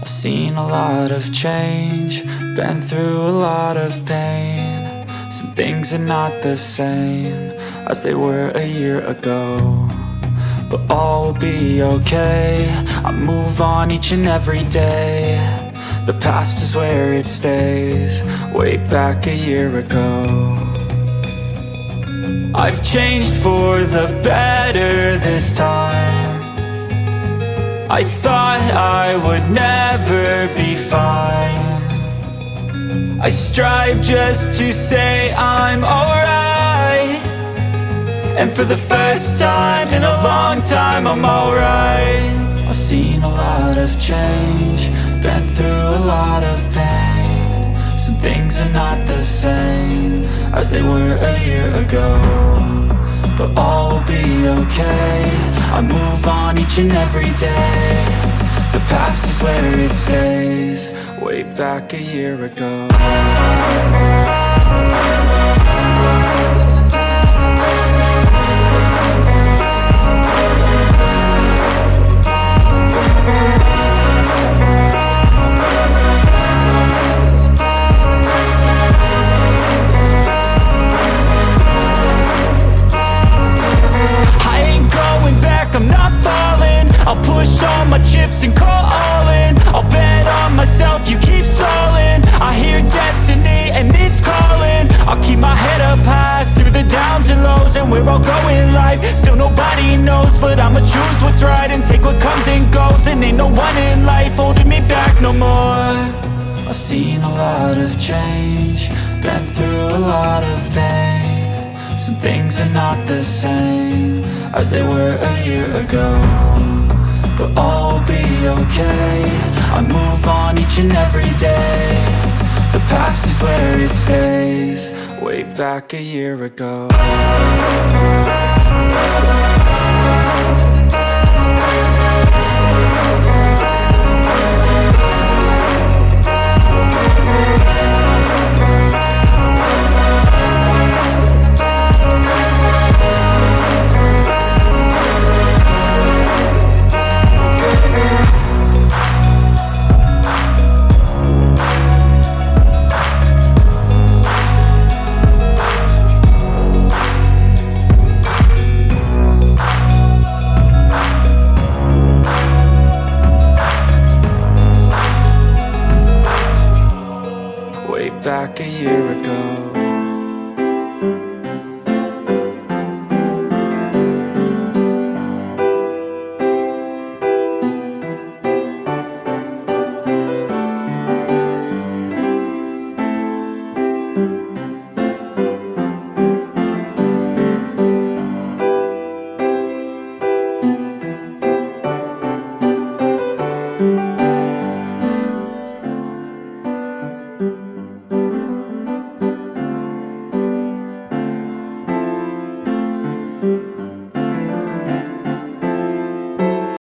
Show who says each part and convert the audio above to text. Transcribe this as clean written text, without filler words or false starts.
Speaker 1: I've seen a lot of change, been through a lot of pain. Some things are not the same as they were a year ago, but all will be okay. I move on each and every day. The past is where it stays, way back a year ago. I've changed for the better this time. I thought I would never be fine. I strive just to say I'm alright, and for the first time in a long time I'm alright. I've seen a lot of change, been through a lot of pain. Some things are not the same as they were a year ago, but all will be okay. I move on each and every day. The past is where it stays, way back a year ago. I'm not falling, I'll push all my chips and call all in. I'll bet on myself, you keep stalling. I hear destiny and it's calling. I'll keep my head up high through the downs and lows, and we're all going life. Still nobody knows, but I'ma choose what's right and take what comes and goes. And ain't no one in life holding me back no more. I've seen a lot of change, been through a lot of pain. Some things are not the same as they were a year ago, but all will be okay. I move on each and every day. The past is where it stays, way back a year ago. Back a year ago.